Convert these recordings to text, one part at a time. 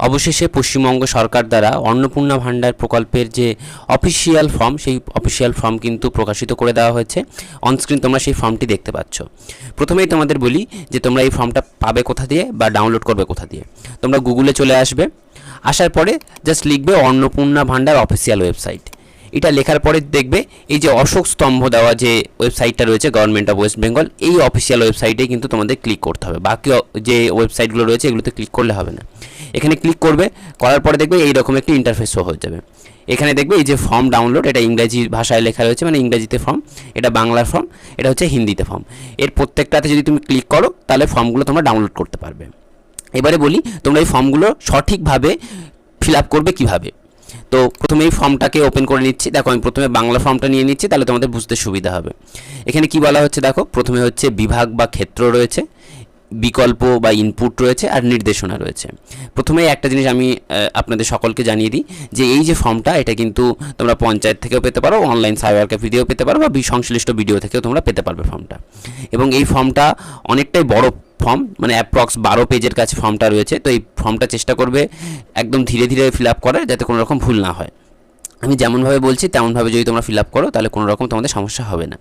অবশেষে পশ্চিমবঙ্গ সরকার দ্বারা অন্নপূর্ণা ভাণ্ডার প্রকল্পের যে অফিসিয়াল ফর্ম, সেই অফিসিয়াল ফর্ম কিন্তু প্রকাশিত করে দেওয়া হয়েছে। অনস্ক্রিন তোমরা সেই ফর্মটি দেখতে পাচ্ছ। প্রথমেই তোমাদের বলি যে তোমরা এই ফর্মটা পাবে কোথা দিয়ে বা ডাউনলোড করবে কোথা দিয়ে। তোমরা গুগলে চলে আসবে, আসার পরে জাস্ট লিখবে অন্নপূর্ণা ভাণ্ডার অফিসিয়াল ওয়েবসাইট। এটা লেখার পরে দেখবে এই যে অশোক স্তম্ভ দেওয়া যে ওয়েবসাইটটা রয়েছে গভর্নমেন্ট অফ ওয়েস্ট বেঙ্গল, এই অফিসিয়াল ওয়েবসাইটে কিন্তু তোমাদের ক্লিক করতে হবে। বাকি যে ওয়েবসাইটগুলো রয়েছে এগুলোতে ক্লিক করলে হবে না। এখানে ক্লিক করবে, করার পরে দেখবে এইরকম একটি ইন্টারফেস শো হয়ে যাবে। এখানে দেখবে এই যে ফর্ম ডাউনলোড, এটা ইংরেজি ভাষায় লেখা রয়েছে, মানে ইংরেজিতে ফর্ম, এটা বাংলার ফর্ম, এটা হচ্ছে হিন্দিতে ফর্ম। এর প্রত্যেকটাতে যদি তুমি ক্লিক করো তাহলে ফর্মগুলো তোমরা ডাউনলোড করতে পারবে। এবারে বলি তোমরা এই ফর্মগুলো সঠিকভাবে ফিল আপ করবে কীভাবে। তো প্রথমে এই ফর্মটাকে ওপেন করে নিচ্ছি। দেখো আমি প্রথমে বাংলা ফর্মটা নিয়ে নিচ্ছি, তাহলে তোমাদের বুঝতে সুবিধা হবে। এখানে কি বলা হচ্ছে দেখো, প্রথমে হচ্ছে বিভাগ বা ক্ষেত্র রয়েছে, বিকল্প বা ইনপুট রয়েছে, আর নির্দেশনা রয়েছে। প্রথমে একটা জিনিস আমি আপনাদের সকলকে জানিয়ে দিই যে এই যে ফর্মটা, এটা কিন্তু তোমরা পঞ্চায়েত থেকেও পেতে পারো, অনলাইন সাইবার ক্যাফে দিয়েও পেতে পারো, বা সংশ্লিষ্ট ভিডিও থেকেও তোমরা পেতে পারবে ফর্মটা। এবং এই ফর্মটা অনেকটাই বড় ফর্ম, মানে অ্যাপ্রক্স 12 পেজের কাছে ফর্মটা রয়েছে। তো এই ফর্মটা চেষ্টা করবে একদম ধীরে ধীরে ফিল আপ করার, যাতে কোনো রকম ভুল না হয়। আমি যেমনভাবে বলছি তেমনভাবে যদি তোমরা ফিল আপ করো তাহলে কোনো রকম তোমাদের সমস্যা হবে না।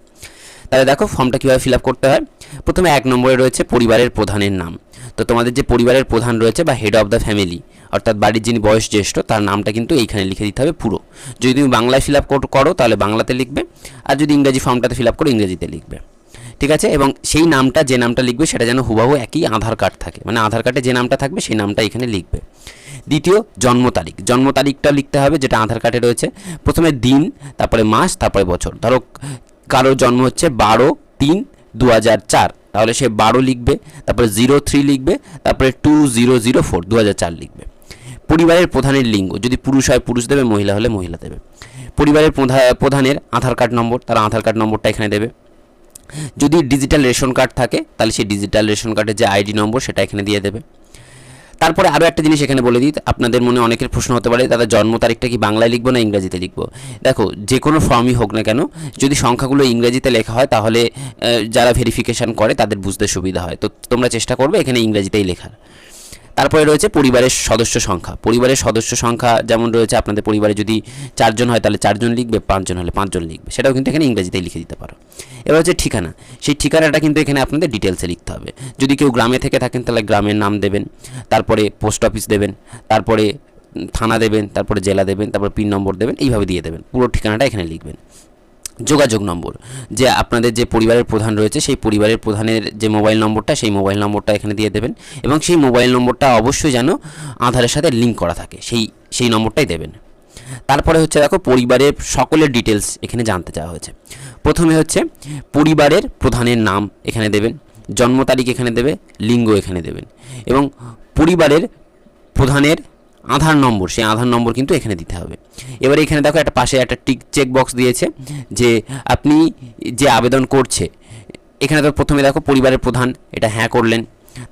তাহলে দেখো ফর্মটা কীভাবে ফিল আপ করতে হয়। প্রথমে 1 নম্বরে রয়েছে পরিবারের প্রধানের নাম। তো তোমাদের যে পরিবারের প্রধান রয়েছে বা হেড অফ দ্য ফ্যামিলি, অর্থাৎ বাড়ির যিনি বয়স জ্যেষ্ঠ, তার নামটা কিন্তু এইখানে লিখে দিতে হবে পুরো। যদি তুমি বাংলায় ফিল আপ করো তাহলে বাংলাতে লিখবে, আর যদি ইংরেজি ফর্মটাতে ফিল আপ করো ইংরেজিতে লিখবে, ঠিক আছে। এবং সেই নামটা, যে নামটা লিখবে সেটা যেন হুবহু একই আধার কার্ড থাকে, মানে আধার কার্ডে যে নামটা থাকবে সেই নামটা এখানে লিখবে। দ্বিতীয়, জন্ম তারিখ। জন্ম তারিখটা লিখতে হবে যেটা আধার কার্ডে রয়েছে। প্রথমে দিন, তারপরে মাস, তারপরে বছর। ধরো কারোর জন্ম হচ্ছে 12/3/2004, তাহলে সে 12 লিখবে, তারপরে 03 লিখবে, তারপরে 2004 2004 লিখবে। পরিবারের প্রধানের লিঙ্গ, যদি পুরুষ হয় পুরুষ দেবে, মহিলা হলে মহিলা দেবে। পরিবারের প্রধানের আধার কার্ড নম্বর, তার আধার কার্ড নম্বরটা এখানে দেবে। যদি ডিজিটাল রেশন কার্ড থাকে তাহলে সেই ডিজিটাল রেশন কার্ডের যে আইডি নম্বর সেটা এখানে দিয়ে দেবে। তারপরে আরও একটা জিনিস এখানে বলে দিই, আপনাদের মনে অনেকের প্রশ্ন হতে পারে দাদা জন্ম তারিখটা কি বাংলায় লিখবো না ইংরেজিতে লিখবো। দেখো যে কোনো ফর্মই হোক না কেন, যদি সংখ্যাগুলো ইংরেজিতে লেখা হয় তাহলে যারা ভেরিফিকেশান করে তাদের বুঝতে সুবিধা হয়। তো তোমরা চেষ্টা করবে এখানে ইংরেজিতেই লেখার। তারপরে রয়েছে পরিবারের সদস্য সংখ্যা। পরিবারের সদস্য সংখ্যা যেমন রয়েছে, আপনাদের পরিবারে যদি 4 জন হয় তাহলে 4 জন লিখবে, 5 জন হলে 5 জন লিখবে, সেটাও কিন্তু এখানে ইংরেজিতেই লিখে দিতে পারো। এবার হচ্ছে ঠিকানা। সেই ঠিকানাটা কিন্তু এখানে আপনাদের ডিটেলসে লিখতে হবে। যদি কেউ গ্রামে থেকে থাকেন তাহলে গ্রামের নাম দেবেন, তারপরে পোস্ট অফিস দেবেন, তারপরে থানা দেবেন, তারপরে জেলা দেবেন, তারপরে পিন নম্বর দেবেন, এইভাবে দিয়ে দেবেন। পুরো ঠিকানাটা এখানে লিখবেন। যোগাযোগ নম্বর, যে আপনাদের যে পরিবারের প্রধান রয়েছে সেই পরিবারের প্রধানের যে মোবাইল নম্বরটা, সেই মোবাইল নম্বরটা এখানে দিয়ে দেবেন। এবং সেই মোবাইল নম্বরটা অবশ্যই যেন আধারের সাথে লিঙ্ক করা থাকে, সেই নম্বরটাই দেবেন। তারপরে হচ্ছে দেখো পরিবারের সকলের ডিটেলস এখানে জানতে চাওয়া হয়েছে। প্রথমে হচ্ছে পরিবারের প্রধানের নাম এখানে দেবেন, জন্ম তারিখ এখানে দেবে, লিঙ্গ এখানে দেবেন, এবং পরিবারের প্রধানের আধার নম্বর, সেই আধার নম্বর কিন্তু এখানে দিতে হবে। এবার এখানে দেখো একটা পাশে একটা চেক বক্স দিয়েছে যে আপনি যে আবেদন করছে, এখানে তো প্রথমে দেখো পরিবারের প্রধান, এটা হ্যাঁ করলেন।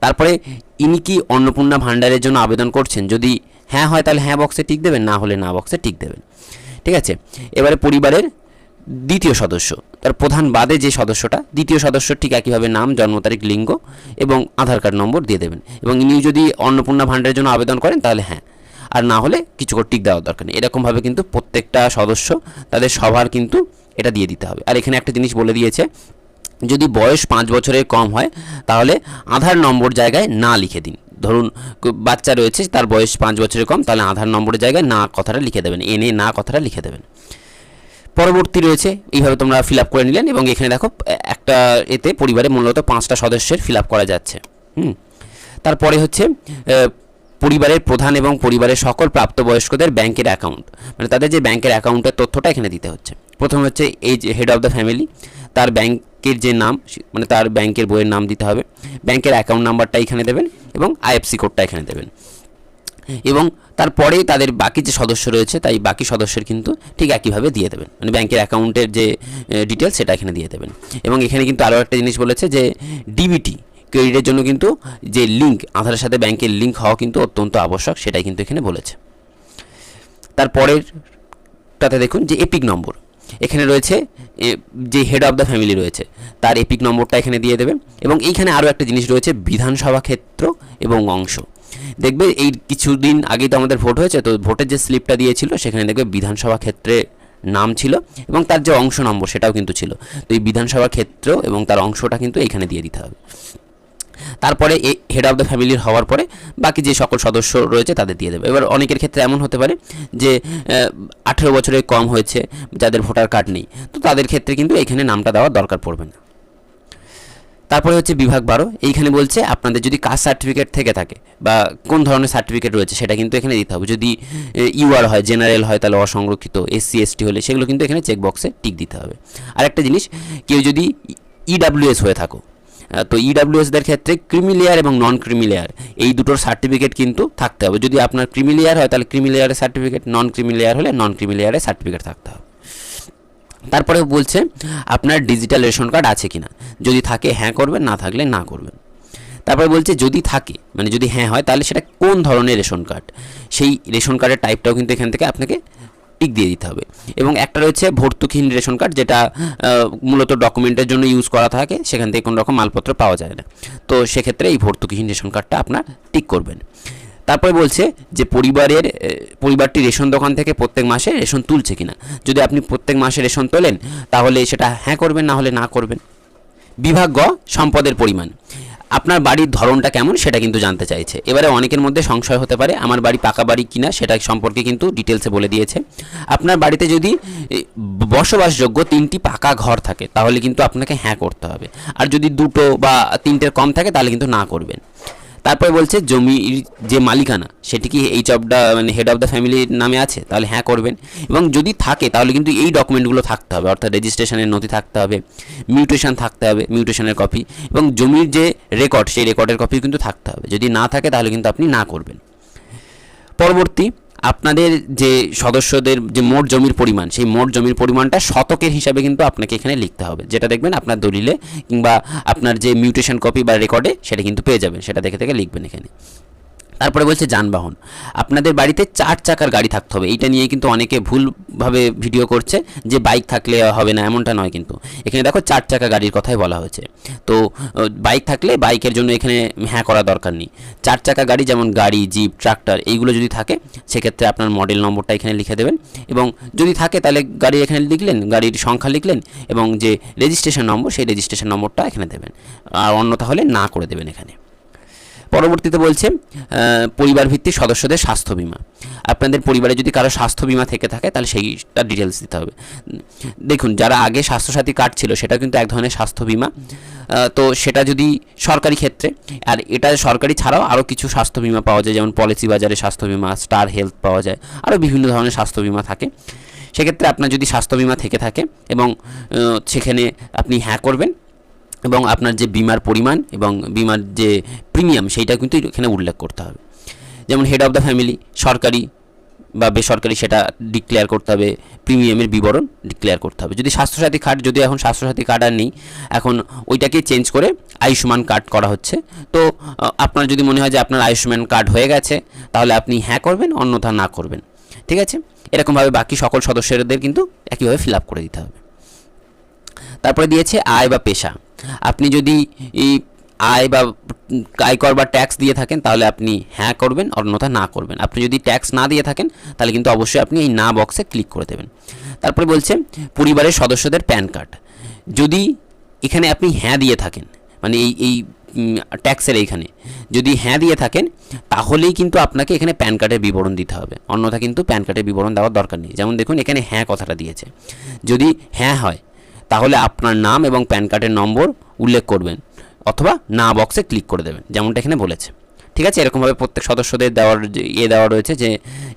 তারপরে ইনি কি অন্নপূর্ণা ভাণ্ডারের জন্য আবেদন করছেন, যদি হ্যাঁ হয় তাহলে হ্যাঁ বক্সে টিক দেবেন, না হলে না বক্সে টিক দেবেন, ঠিক আছে। এবারে পরিবারের দ্বিতীয় সদস্য, তার প্রধান বাদে যে সদস্যটা, দ্বিতীয় সদস্য ঠিক একইভাবে নাম, জন্ম তারিখ, লিঙ্গ এবং আধার কার্ড নম্বর দিয়ে দেবেন। এবং ইনি যদি অন্নপূর্ণা ভাণ্ডারের জন্য আবেদন করেন তাহলে হ্যাঁ, আর না হলে কিছু করে টিক দেওয়ার দরকার নেই। এরকমভাবে কিন্তু প্রত্যেকটা সদস্য তাদের সবার কিন্তু এটা দিয়ে দিতে হবে। আর এখানে একটা জিনিস বলে দিয়েছে, যদি বয়স 5 বছরের কম হয় তাহলে আধার নম্বর জায়গায় না লিখে দিন। ধরুন বাচ্চা রয়েছে, তার বয়স 5 বছরের কম, তাহলে আধার নম্বরের জায়গায় না কথাটা লিখে দেবেন, এনে না কথাটা লিখে দেবেন। পরবর্তী রয়েছে, এইভাবে তোমরা ফিল আপ করে নিলেন। এবং এখানে দেখো একটা এতে পরিবারে মূলত 5টা সদস্যের ফিল আপ করা যাচ্ছে। তারপরে হচ্ছে পরিবারের প্রধান এবং পরিবারের সকল প্রাপ্তবয়স্কদের ব্যাংকের অ্যাকাউন্ট, মানে তাদের যে ব্যাংকের অ্যাকাউন্টের তথ্যটা এখানে দিতে হচ্ছে। প্রথম হচ্ছে এই যে হেড অফ দ্য ফ্যামিলি, তার ব্যাংকের যে নাম, মানে তার ব্যাংকের বইয়ের নাম দিতে হবে, ব্যাংকের অ্যাকাউন্ট নাম্বারটা এখানে দেবেন এবং আইএফসি কোডটা এখানে দেবেন। এবং তারপরে তাদের বাকি যে সদস্য রয়েছে, তাই বাকি সদস্যের কিন্তু ঠিক একইভাবে দিয়ে দেবেন, মানে ব্যাংকের অ্যাকাউন্টের যে ডিটেলস সেটা এখানে দিয়ে দেবেন। এবং এখানে কিন্তু আরও একটা জিনিস বলেছে যে ডিবিটি ক্রেডিটের জন্য কিন্তু যে লিঙ্ক, আধারের সাথে ব্যাংকের লিঙ্ক হওয়া কিন্তু অত্যন্ত আবশ্যক, সেটাই কিন্তু এখানে বলেছে। তারপরেরটাতে দেখুন যে এপিক নম্বর, এখানে রয়েছে যে হেড অফ দ্য ফ্যামিলি রয়েছে তার এপিক নম্বরটা এখানে দিয়ে দেবে। এবং এইখানে আরও একটা জিনিস রয়েছে, বিধানসভা ক্ষেত্র এবং অংশ। দেখবে এই কিছুদিন আগেই তো আমাদের ভোট হয়েছে, তো ভোটের যে স্লিপটা দিয়েছিল সেখানে দেখবে বিধানসভা ক্ষেত্রে নাম ছিল এবং তার যে অংশ নম্বর সেটাও কিন্তু ছিল। তো এই বিধানসভা ক্ষেত্র এবং তার অংশটা কিন্তু এখানে দিয়ে দিতে হবে। তারপরে এই হেড অফ দ্য ফ্যামিলির হওয়ার পরে বাকি যে সকল সদস্য রয়েছে তাদের দিয়ে দেবে। এবার অনেকের ক্ষেত্রে এমন হতে পারে যে 18 বছরের কম হয়েছে, যাদের ভোটার কার্ড নেই, তো তাদের ক্ষেত্রে কিন্তু এখানে নামটা দেওয়ার দরকার পড়বে না। তারপরে হচ্ছে বিভাগ 12, এইখানে বলছে আপনাদের যদি কাস্ট সার্টিফিকেট থেকে থাকে বা কোন ধরনের সার্টিফিকেট রয়েছে সেটা কিন্তু এখানে দিতে হবে। যদি ইউআর হয়, জেনারেল হয়, তাহলে অসংরক্ষিত, এসসি এসটি হলে সেগুলো কিন্তু এখানে চেক বক্সে টিক দিতে হবে। আর একটা জিনিস, কেউ যদি ইডাব্লিউএস হয়ে থাকো, তো ইডাব্লিউএসদের ক্ষেত্রে ক্রিমিলেয়ার এবং নন ক্রিমিলেয়ার এই দুটোর সার্টিফিকেট কিন্তু থাকতে হবে। যদি আপনার ক্রিমিলেয়ার হয় তাহলে ক্রিমিলেয়ারের সার্টিফিকেট, নন ক্রিমিলেয়ার হলে নন ক্রিমিলেয়ারের সার্টিফিকেট থাকতে হবে। তারপরে বলছে আপনার ডিজিটাল রেশন কার্ড আছে কিনা, যদি থাকে হ্যাঁ করবেন, না থাকলে না করবেন। তারপরে বলছে যদি থাকে, মানে যদি হ্যাঁ হয় তাহলে সেটা কোন ধরনের রেশন কার্ড, সেই রেশন কার্ডের টাইপটাও কিন্তু এখান থেকে আপনাকে টিক দিয়ে দিতে হবে। এবং একটা রয়েছে ভর্তুকিহীন রেশন কার্ড, যেটা মূলত ডকুমেন্টের জন্য ইউজ করা থাকে, সেখান থেকে কোনো রকম মালপত্র পাওয়া যায় না, তো সেক্ষেত্রে এই ভর্তুকিহীন রেশন কার্ডটা আপনার টিক করবেন। তারপরে বলছে যে পরিবারটি রেশন দোকান থেকে প্রত্যেক মাসে রেশন তুলছে কিনা, যদি আপনি প্রত্যেক মাসে রেশন তোলেন তাহলে সেটা হ্যাঁ করবেন, না হলে না করবেন। বিভাগ গ, সম্পদের পরিমাণ, আপনার বাড়ির ধরনটা কেমন সেটা কিন্তু জানতে চাইছে। এবারে অনেকের মধ্যে সংশয় হতে পারে আমার বাড়ি পাকা বাড়ি কিনা, সেটা সম্পর্কে কিন্তু ডিটেলসে বলে দিয়েছে। আপনার বাড়িতে যদি বসবাসযোগ্য 3টি পাকা ঘর থাকে তাহলে কিন্তু আপনাকে হ্যাঁ করতে হবে, আর যদি 2টো বা 3টের কম থাকে তাহলে কিন্তু না করবেন। তারপরে বলছে জমির যে মালিকানা সেটি কি এইচ অফ দ্য মানে হেড অফ দ্য ফ্যামিলির নামে আছে, তাহলে হ্যাঁ করবেন। এবং যদি থাকে তাহলে কিন্তু এই ডকুমেন্টগুলো থাকতে হবে, অর্থাৎ রেজিস্ট্রেশনের নথি থাকতে হবে, মিউটেশন থাকতে হবে, মিউটেশনের কপি, এবং জমির যে রেকর্ড সেই রেকর্ডের কপি কিন্তু থাকতে হবে। যদি না থাকে তাহলে কিন্তু আপনি না করবেন। পরবর্তী, আপনাদের যে সদস্যদের যে মোট জমির পরিমাণ, সেই মোট জমির পরিমাণটা শতকের হিসাবে কিন্তু আপনাকে এখানে লিখতে হবে, যেটা দেখবেন আপনার দলিলে কিংবা আপনার যে মিউটেশন কপি বা রেকর্ডে সেটা কিন্তু পেয়ে যাবেন, সেটা দেখে দেখে লিখবেন এখানে। তারপরে বলছে যানবাহন, আপনাদের বাড়িতে 4 চাকার গাড়ি থাকতে হবে। এইটা নিয়ে কিন্তু অনেকে ভুলভাবে ভিডিও করছে যে বাইক থাকলে হবে না, এমনটা নয় কিন্তু। এখানে দেখো 4 চাকা গাড়ির কথাই বলা হয়েছে, তো বাইক থাকলে বাইকের জন্য এখানে হ্যাঁ করা দরকার নেই। 4 চাকা গাড়ি যেমন গাড়ি, জিপ, ট্রাক্টর এইগুলো যদি থাকে সেক্ষেত্রে আপনার মডেল নম্বরটা এখানে লিখে দেবেন, এবং যদি থাকে তাহলে গাড়ি এখানে লিখলেন, গাড়ির সংখ্যা লিখলেন, এবং যে রেজিস্ট্রেশন নম্বর সেই রেজিস্ট্রেশন নম্বরটা এখানে দেবেন, আর অন্যথা হলে না করে দেবেন এখানে। পরবর্তীতে বলছে পরিবার ভিত্তিক সদস্যদের স্বাস্থ্য বিমা, আপনাদের পরিবারে যদি কারো স্বাস্থ্য বিমা থেকে থাকে তাহলে সেইটা ডিটেলস দিতে হবে। দেখুন, যারা আগে স্বাস্থ্যসাথী কার্ড ছিল সেটা কিন্তু এক ধরনের স্বাস্থ্য বিমা, তো সেটা যদি সরকারি ক্ষেত্রে, আর এটা সরকারি ছাড়াও আরও কিছু স্বাস্থ্য বিমা পাওয়া যায়, যেমন পলিসি বাজারে স্বাস্থ্য বিমা, স্টার হেলথ পাওয়া যায়, আরও বিভিন্ন ধরনের স্বাস্থ্য বিমা থাকে। সেক্ষেত্রে আপনার যদি স্বাস্থ্য বিমা থেকে থাকে এবং সেখানে আপনি হ্যাঁ করবেন, এবং আপনার যে বিমার পরিমাণ এবং বিমার যে প্রিমিয়াম সেইটা কিন্তু এখানে উল্লেখ করতে হবে। যেমন হেড অফ দ্য ফ্যামিলি সরকারি বা বেসরকারি সেটা ডিক্লেয়ার করতে হবে, প্রিমিয়ামের বিবরণ ডিক্লেয়ার করতে হবে। যদি স্বাস্থ্যসাথী কার্ড, যদি এখন স্বাস্থ্যসাথী কার্ড আর নেই, এখন ওইটাকে চেঞ্জ করে আয়ুষ্মান কার্ড করা হচ্ছে, তো আপনার যদি মনে হয় যে আপনার আয়ুষ্মান কার্ড হয়ে গেছে তাহলে আপনি হ্যাঁ করবেন, অন্যথা না করবেন, ঠিক আছে। এরকমভাবে বাকি সকল সদস্যদের কিন্তু একইভাবে ফিল আপ করে দিতে হবে। তারপরে দিয়েছে আয় বা পেশা, আপনি যদি আয় বা আয়কর বা ট্যাক্স দিয়ে থাকেন তাহলে আপনি হ্যাঁ করবেন, অন্যথা না করবেন। আপনি যদি ট্যাক্স না দিয়ে থাকেন তাহলে কিন্তু অবশ্যই আপনি এই না বক্সে ক্লিক করে দেবেন। তারপরে বলছে পরিবারের সদস্যদের প্যান কার্ড, যদি এখানে আপনি হ্যাঁ দিয়ে থাকেন, মানে এই ট্যাক্সের এইখানে যদি হ্যাঁ দিয়ে থাকেন তাহলেই কিন্তু আপনাকে এখানে প্যান কার্ডের বিবরণ দিতে হবে, অন্যথা কিন্তু প্যান কার্ডের বিবরণ দেওয়ার দরকার নেই। যেমন দেখুন এখানে হ্যাঁ কথাটা দিয়েছে, যদি হ্যাঁ হয় তাহলে আপনার নাম এবং প্যান কার্ডের নম্বর উল্লেখ করবেন, অথবা না বক্সে ক্লিক করে দেবেন, যেমনটা এখানে বলেছে, ঠিক আছে। এরকমভাবে প্রত্যেক সদস্যদের দেওয়ার দেওয়া রয়েছে যে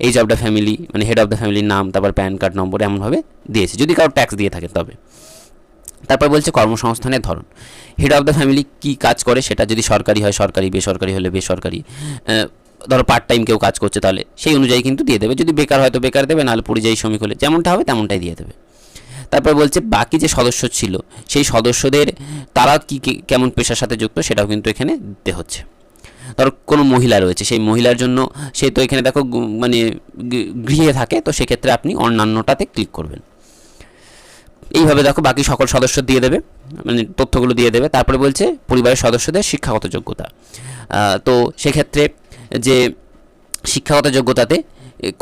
এইচ অফ দ্য ফ্যামিলি মানে হেড অফ দ্য ফ্যামিলির নাম, তারপর প্যান কার্ড নম্বর, এমনভাবে দিয়েছে যদি কারো ট্যাক্স দিয়ে থাকে তবে। তারপর বলছে কর্মসংস্থানের ধরন, হেড অফ দ্য ফ্যামিলি কী কাজ করে সেটা, যদি সরকারি হয় সরকারি, বেসরকারি হলে বেসরকারি, ধরো পার্ট টাইম কেউ কাজ করছে তাহলে সেই অনুযায়ী কিন্তু দিয়ে দেবে, যদি বেকার হয় তো বেকার দেবে, নাহলে পরিযায়ী শ্রমিক হলে যেমনটা হবে তেমনটাই দিয়ে দেবে। তারপর বলছে বাকি যে সদস্য ছিল সেই সদস্যদের তারা কি কেমন পেশার সাথে যুক্ত সেটাও কিন্তু এখানে দিতে হচ্ছে। ধরো কোনো মহিলা রয়েছে, সেই মহিলার জন্য সে তো এখানে দেখো মানে গৃহে থাকে, তো সেক্ষেত্রে আপনি অন্যান্যটাতে ক্লিক করবেন। এইভাবে দেখো বাকি সকল সদস্য দিয়ে দেবে, মানে তথ্যগুলো দিয়ে দেবে। তারপরে বলছে পরিবারের সদস্যদের শিক্ষাগত যোগ্যতা, তো সেক্ষেত্রে যে শিক্ষাগত যোগ্যতাতে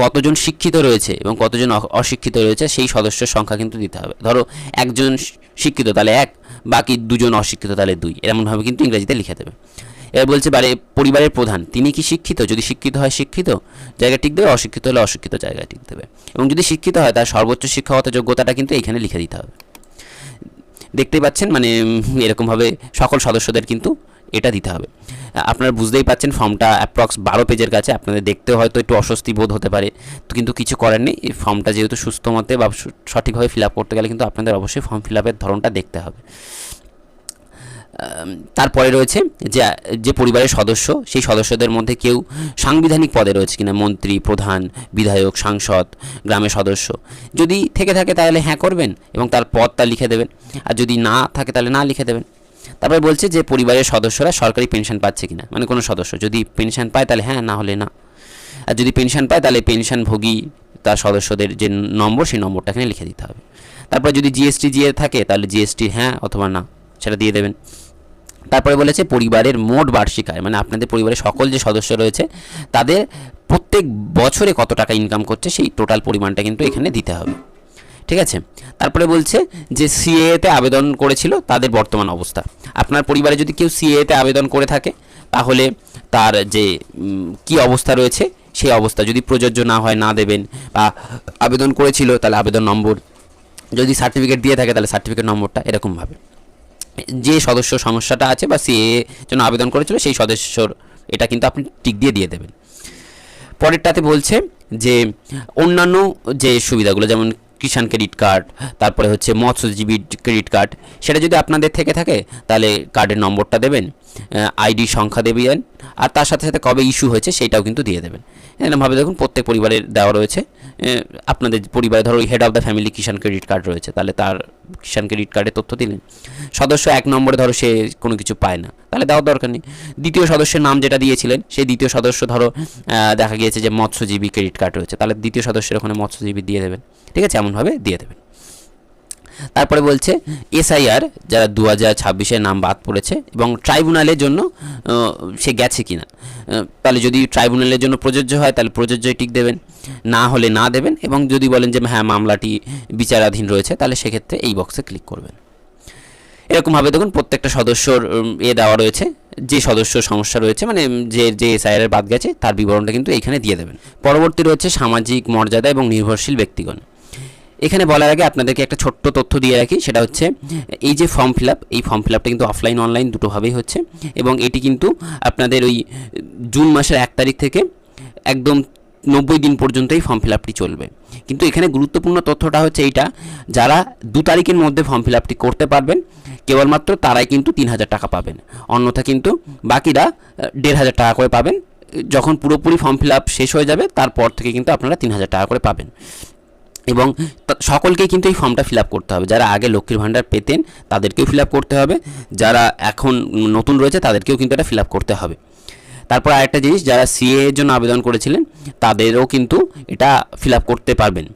কতজন শিক্ষিত রয়েছে এবং কতজন অশিক্ষিত রয়েছে সেই সদস্যের সংখ্যা কিন্তু দিতে হবে। ধরো একজন শিক্ষিত তাহলে 1, বাকি 2 জন অশিক্ষিত তাহলে 2, এমনভাবে কিন্তু ইংরেজিতে লিখে দেবে। এবার বলছে পরিবারের প্রধান তিনি কি শিক্ষিত, যদি শিক্ষিত হয় শিক্ষিত জায়গায় টিক দেবে, অশিক্ষিত হলে অশিক্ষিত জায়গায় টিক দেবে, এবং যদি শিক্ষিত হয় তার সর্বোচ্চ শিক্ষাগত যোগ্যতাটা কিন্তু এখানে লিখে দিতে হবে। দেখতেই পাচ্ছেন মানে এরকমভাবে সকল সদস্যদের কিন্তু এটা দিতে হবে। আপনারা বুঝতেই পাচ্ছেন ফর্মটা অ্যাপ্রক্স 12 পেজের কাছে, আপনাদের দেখতে হয়তো একটু অস্বস্তি বোধ হতে পারে, তো কিন্তু কিছু করার নেই। এই ফর্মটা যেহেতু সুস্থ মতে বা সঠিকভাবে ফিল আপ করতে গেলে কিন্তু আপনাদের অবশ্যই ফর্ম ফিল আপের ধরনটা দেখতে হবে। তারপরে রয়েছে যে পরিবারের সদস্য সেই সদস্যদের মধ্যে কেউ সাংবিধানিক পদে রয়েছে কিনা, মন্ত্রী, প্রধান, বিধায়ক, সাংসদ, গ্রামের সদস্য, যদি থেকে থাকে তাহলে হ্যাঁ করবেন এবং তার পদটা লিখে দেবেন, আর যদি না থাকে তাহলে না লিখে দেবেন। তারপরে বলছে যে পরিবারের সদস্যরা সরকারি পেনশন পাচ্ছে কিনা, মানে কোনো সদস্য যদি পেনশন পায় তাহলে হ্যাঁ, না হলে না। আর যদি পেনশন পায় তাহলে পেনশনভোগী তার সদস্যদের যে নম্বর সেই নম্বরটা এখানে লিখে দিতে হবে। তারপরে যদি জিএসটি দিয়ে থাকে তাহলে জিএসটি হ্যাঁ অথবা না সেটা দিয়ে দেবেন। তারপরে বলেছে পরিবারের মোট বার্ষিক আয়, মানে আপনাদের পরিবারের সকল যে সদস্য রয়েছে তাদের প্রত্যেক বছরে কত টাকা ইনকাম করছে সেই টোটাল পরিমাণটা কিন্তু এখানে দিতে হবে। ঠিক আছে। তারপরে বলছে যে সিএএতে আবেদন করেছিল তাদের বর্তমান অবস্থা। আপনার পরিবারে যদি কেউ সিএএতে আবেদন করে থাকে তাহলে তার যে কি অবস্থা রয়েছে সেই অবস্থা, যদি প্রযোজ্য না হয় না দেবেন, বা আবেদন করেছিল তাহলে আবেদন নম্বর, যদি সার্টিফিকেট দিয়ে থাকে তাহলে সার্টিফিকেট নম্বরটা, এরকমভাবে যে সদস্য সমস্যাটা আছে বা সিএএ জন্য আবেদন করেছিল সেই সদস্যর এটা কিন্তু আপনি টিক দিয়ে দেবেন। পরেরটাতে বলছে যে অন্যান্য যে সুবিধাগুলো যেমন কিষাণ ক্রেডিট কার্ড, তারপরে হচ্ছে মৎস্যজীবী ক্রেডিট কার্ড, সেটা যদি আপনাদের থেকে থাকে তাহলে কার্ডের নম্বরটা দেবেন, আইডি সংখ্যা দেবেন, আর তার সাথে সাথে কবে ইস্যু হয়েছে সেইটাও কিন্তু দিয়ে দেবেন। এরকমভাবে দেখুন প্রত্যেক পরিবারের দেওয়া রয়েছে। আপনাদের পরিবারে ধরো head of the family Kisan credit card রয়েছে তাহলে তার কিষাণ ক্রেডিট কার্ডের তথ্য দিলেন। সদস্য 1 নম্বরে ধরো সে কোনো কিছু পায় না তাহলে দেওয়ার দরকার নেই। দ্বিতীয় সদস্যের নাম যেটা দিয়েছিলেন সেই দ্বিতীয় সদস্য ধরো দেখা গিয়েছে যে মৎস্যজীবী ক্রেডিট কার্ড রয়েছে তাহলে দ্বিতীয় সদস্যের ওখানে মৎস্যজীবী দিয়ে দেবেন। ঠিক আছে, এমনভাবে দিয়ে দেবেন। তারপরে বলছে এসআইআর যারা 2026-এর নাম বাদ পড়েছে এবং ট্রাইব্যুনালের জন্য সে গেছে কিনা, তাহলে যদি ট্রাইব্যুনালের জন্য প্রযোজ্য হয় তাহলে প্রযোজ্য টিক দেবেন, না হলে না দেবেন, এবং যদি বলেন যে হ্যাঁ মামলাটি বিচারাধীন রয়েছে তাহলে সেক্ষেত্রে এই বক্সে ক্লিক করবেন। এরকমভাবে দেখুন প্রত্যেকটা সদস্যর দেওয়া রয়েছে, যে সদস্য সমস্যা রয়েছে মানে যে এসআইআর বাদ গেছে তার বিবরণটা কিন্তু এইখানে দিয়ে দেবেন। পরবর্তী রয়েছে সামাজিক মর্যাদা এবং নির্ভরশীল ব্যক্তিগণ। এখানে বলার আগে আপনাদেরকে একটা ছোট্ট তথ্য দিয়ে রাখি, সেটা হচ্ছে এই যে ফর্ম ফিল আপ, এই ফর্ম ফিল আপটা কিন্তু অফলাইন অনলাইন দুটোভাবেই হচ্ছে, এবং এটি কিন্তু আপনাদের ওই জুন মাসের 1 তারিখ থেকে একদম 90 দিন পর্যন্ত এই ফর্ম ফিল আপটি চলবে। কিন্তু এখানে গুরুত্বপূর্ণ তথ্যটা হচ্ছে এইটা, যারা 2 তারিখের মধ্যে ফর্ম ফিল আপটি করতে পারবেন কেবলমাত্র তারাই কিন্তু 3000 টাকা পাবেন, অন্যথা কিন্তু বাকিরা 1500 টাকা করে পাবেন। যখন পুরোপুরি ফর্ম ফিল আপ শেষ হয়ে যাবে তারপর থেকে কিন্তু আপনারা 3000 টাকা করে পাবেন, এবং সকলকেই কিন্তু এই ফর্মটা ফিল আপ করতে হবে। যারা আগে লক্ষ্মীর ভাণ্ডার পেতেন তাদেরকেও ফিল আপ করতে হবে, যারা এখন নতুন রয়েছে তাদেরকেও কিন্তু এটা ফিল আপ করতে হবে। তারপর আরেকটা জিনিস, যারা সিএ এর জন্য আবেদন করেছিলেন তাদেরও কিন্তু এটা ফিল আপ করতে পারবেন।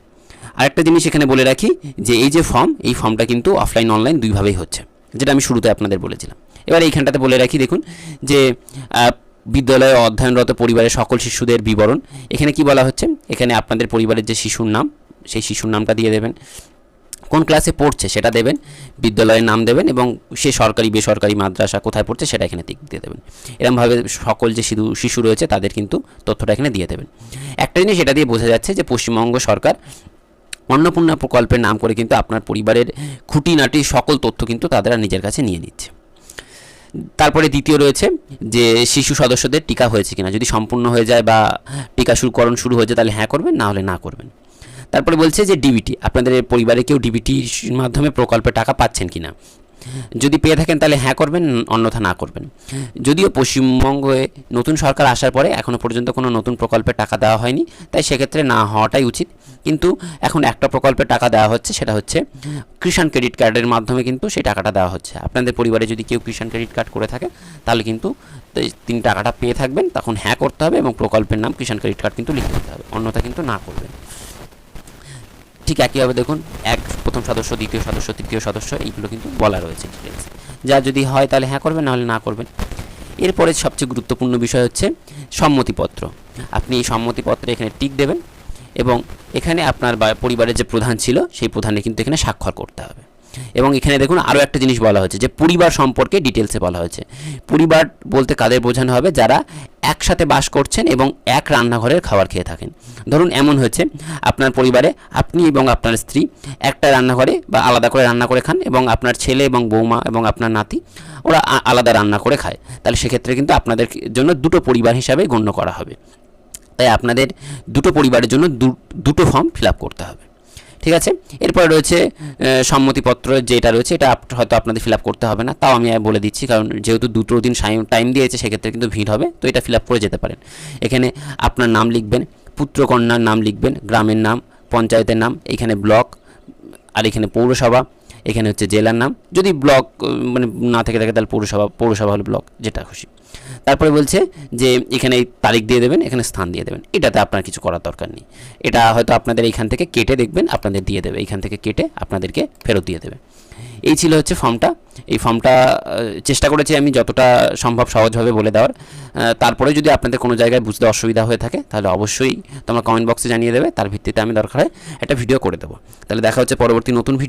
আরেকটা জিনিস এখানে বলে রাখি যে এই যে ফর্ম, এই ফর্মটা কিন্তু অফলাইন অনলাইন দুইভাবেই হচ্ছে, যেটা আমি শুরুতে আপনাদের বলেছিলাম। এবার এইখানটাতে বলে রাখি, দেখুন যে বিদ্যালয়ে অধ্যয়নরত পরিবারের সকল শিশুদের বিবরণ। এখানে কি বলা হচ্ছে, এখানে আপনাদের পরিবারের যে শিশুর নাম সেই শিশুর নামটা দিয়ে দেবেন, কোন ক্লাসে পড়ছে সেটা দেবেন, বিদ্যালয়ের নাম দেবেন, এবং সে সরকারি বেসরকারি মাদ্রাসা কোথায় পড়ছে সেটা এখানে টিক দিয়ে দেবেন। এরকমভাবে সকল যে শিশু রয়েছে তাদের কিন্তু তথ্যটা এখানে দিয়ে দেবেন। একটা জিনিস এটা দিয়ে বোঝা যাচ্ছে যে পশ্চিমবঙ্গ সরকার অন্নপূর্ণা প্রকল্পের নাম করে কিন্তু আপনার পরিবারের খুঁটিনাটি সকল তথ্য কিন্তু তারা নিজের কাছে নিয়ে নিচ্ছে। তারপরে দ্বিতীয় রয়েছে যে শিশু সদস্যদের টিকা হয়েছে কিনা, যদি সম্পূর্ণ হয়ে যায় বা টিকাকরণ শুরু হয়ে যায় তাহলে হ্যাঁ করবেন, না হলে না করবেন। তারপরে বলছে যে ডিবিটি, আপনাদের পরিবারে কেউ ডিবিটির মাধ্যমে প্রকল্পে টাকা পাচ্ছেন কিনা, যদি পেয়ে থাকেন তাহলে হ্যাঁ করবেন, অন্যথা না করবেন। যদিও পশ্চিমবঙ্গে নতুন সরকার আসার পরে এখনও পর্যন্ত কোনো নতুন প্রকল্পে টাকা দেওয়া হয়নি, তাই সেক্ষেত্রে না হওয়াটাই উচিত। কিন্তু এখন একটা প্রকল্পে টাকা দেওয়া হচ্ছে, সেটা হচ্ছে কিষাণ ক্রেডিট কার্ডের মাধ্যমে কিন্তু সেই টাকাটা দেওয়া হচ্ছে। আপনাদের পরিবারে যদি কেউ কিষাণ ক্রেডিট কার্ড করে থাকে তাহলে কিন্তু তিনি টাকাটা পেয়ে থাকবেন, তখন হ্যাঁ করতে হবে এবং প্রকল্পের নাম কিষাণ ক্রেডিট কার্ড কিন্তু লিখে দিতে হবে, অন্যথা কিন্তু না করবেন। ঠিক একইভাবে দেখুন প্রথম সদস্য, দ্বিতীয় সদস্য, তৃতীয় সদস্য, এইগুলো কিন্তু বলা রয়েছে ডিটেলস। যা যদি হয় তাহলে হ্যাঁ করবেন, নাহলে না করবেন। এরপরে সবচেয়ে গুরুত্বপূর্ণ বিষয় হচ্ছে সম্মতিপত্র। আপনি এই সম্মতিপত্রে এখানে টিক দেবেন এবং এখানে আপনার পরিবারের যে প্রধান ছিল সেই প্রধানে কিন্তু এখানে স্বাক্ষর করতে হবে। এবং এখানে দেখুন আরও একটা জিনিস বলা হয়েছে যে পরিবার সম্পর্কে ডিটেলসে বলা হয়েছে। পরিবার বলতে কাদের বোঝানো হবে? যারা একসাথে বাস করছেন এবং এক রান্নাঘরের খাবার খেয়ে থাকেন। ধরুন এমন হয়েছে আপনার পরিবারে আপনি এবং আপনার স্ত্রী একটা রান্নাঘরে বা আলাদা করে রান্না করে খান এবং আপনার ছেলে এবং বৌমা এবং আপনার নাতি ওরা আলাদা রান্না করে খায়, তাহলে সেক্ষেত্রে কিন্তু আপনাদের জন্য দুটো পরিবার হিসাবে গণ্য করা হবে। তাই আপনাদের দুটো পরিবারের জন্য দুটো ফর্ম ফিল আপ করতে হবে। ঠিক আছে, এরপরে রয়েছে সম্মতিপত্র যেটা রয়েছে, এটা হয়তো আপনাদের ফিল আপ করতে হবে না, তাও আমি বলে দিচ্ছি, কারণ যেহেতু দুটো দিন টাইম দিয়েছে সেক্ষেত্রে কিন্তু ভিড় হবে, তো এটা ফিল আপ করে যেতে পারেন। এখানে আপনার নাম লিখবেন, পুত্রকন্যার নাম লিখবেন, গ্রামের নাম, পঞ্চায়েতের নাম, এইখানে ব্লক, আর এখানে পৌরসভা, এখানে হচ্ছে জেলার নাম। যদি ব্লক মানে না থেকে থাকে তাহলে পৌরসভা হলো ব্লক, যেটা খুশি। তারপরে বলছে যে এখানে এই তারিখ দিয়ে দেবেন, এখানে স্থান দিয়ে দেবেন। এটাতে আপনার কিছু করার দরকার নেই, এটা হয়তো আপনাদের এইখান থেকে কেটে দেখবেন আপনাদের দিয়ে দেবে, এইখান থেকে কেটে আপনাদেরকে ফেরত দিয়ে দেবে। এই ছিল হচ্ছে ফর্মটা। এই ফর্মটা চেষ্টা করেছি আমি যতটা সম্ভব সহজভাবে বলে দেওয়ার। তারপরে যদি আপনাদের কোনো জায়গায় বুঝতে অসুবিধা হয়ে থাকে তাহলে অবশ্যই তোমরা কমেন্ট বক্সে জানিয়ে দেবে, তার ভিত্তিতে আমি দরকার হয় একটা ভিডিও করে দেবো। তাহলে দেখা হচ্ছে পরবর্তী নতুন ভিডিও।